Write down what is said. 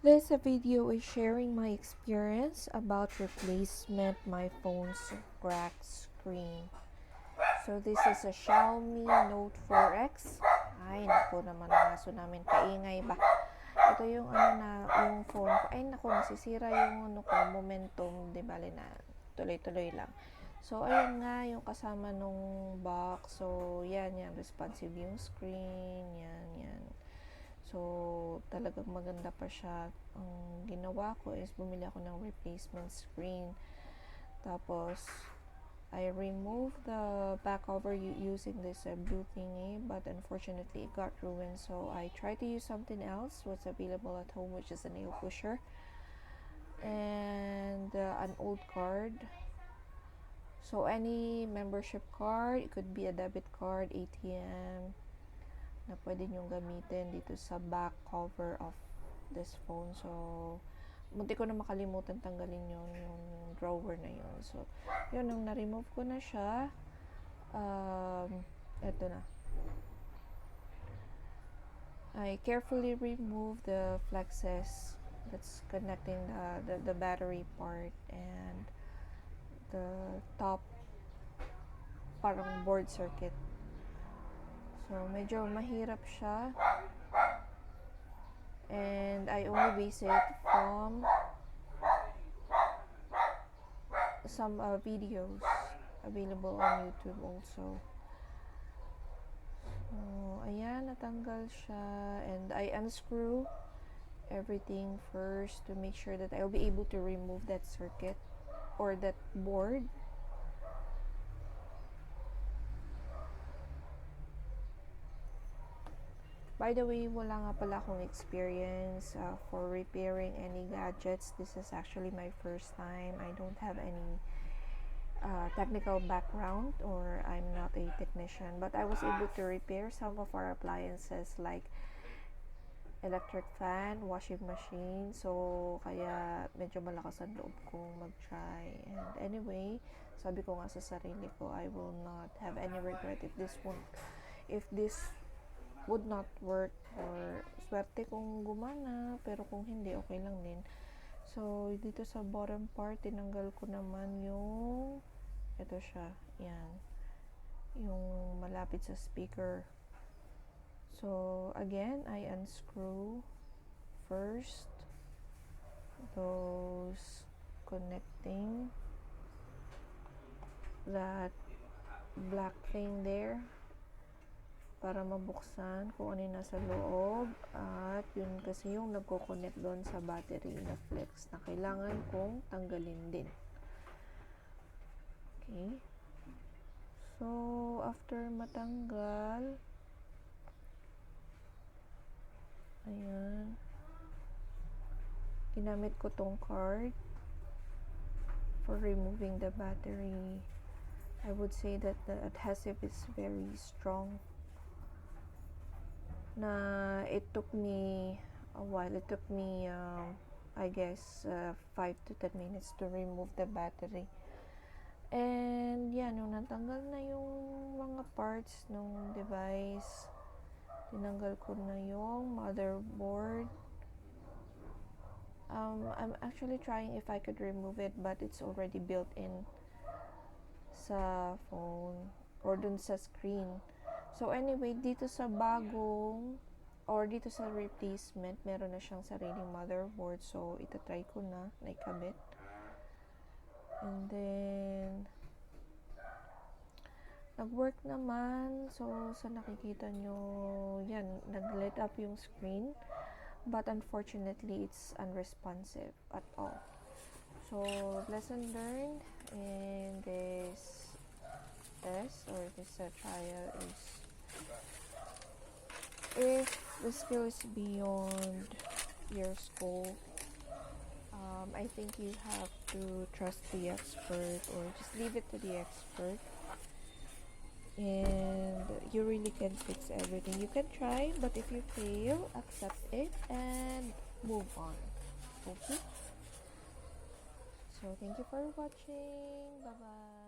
This video is sharing my experience about replacement my phone's cracked screen. So this is a Xiaomi Note 4x. Ay, naku naman ang aso namin. Kaingay ba? Ito yung yung phone ko. Ay, naku, nasisira yung momentum. Di bali na. Tuloy-tuloy lang. So, ayun nga, yung kasama nung box. So, yan, responsive yung screen. Yan. So, talagang maganda pa siya. Ang ginawa ko is bumili ako ng replacement screen. Tapos, I removed the back cover using this blue thingy, but unfortunately it got ruined. So, I tried to use something else, what's available at home, which is a nail pusher. And an old card. So, any membership card, it could be a debit card, ATM, na pwede nyong gamitin dito sa back cover of this phone. So, munti ko na makalimutan tanggalin yung drawer na yun. So, yun, nung na-remove ko na siya, eto na. I carefully remove the flexes that's connecting the battery part and the top parang board circuit. So, medyo mahirap siya. And I only base it from some videos available on YouTube also. So, ayan, natanggal siya. And I unscrew everything first to make sure that I'll be able to remove that circuit or that board. By the way, wala nga pala akong experience for repairing any gadgets. This is actually my first time. I don't have any technical background, or I'm not a technician. But I was able to repair some of our appliances like electric fan, washing machine. So, kaya medyo malakas ang loob kong mag-try. And anyway, sabi ko nga sa sarili ko, I will not have any regret if this would not work, or swerte kung gumana, pero kung hindi, okay lang din. So, dito sa bottom part, tinanggal ko naman yung ito siya, yan, yung malapit sa speaker. So, again, I unscrew first those connecting that black thing there para mabuksan kung ano yung nasa loob, at yun kasi yung nagko-connect doon sa battery na flex na kailangan kong tanggalin din. Okay, so after matanggal, ayan, ginamit ko tong card for removing the battery. I would say that the adhesive is very strong. Na it took me a while. It took me, I guess, 5 to 10 minutes to remove the battery. And yan, nung natanggal na yung mga parts ng device, tinanggal ko na yung motherboard. I'm actually trying if I could remove it, but it's already built in sa phone or dun sa screen. So anyway, dito sa bagong or dito sa replacement, meron na siyang sariling motherboard. So itatry ko na ikabit. And then nag-work naman. So sa nakikita nyo, yan, nag-light up yung screen. But unfortunately, it's unresponsive at all. So lesson learned in this test or this trial is, if the skill is beyond your scope, I think you have to trust the expert or just leave it to the expert, and you really can fix everything. You can try, but if you fail, accept it and move on. Okay, so thank you for watching. Bye bye.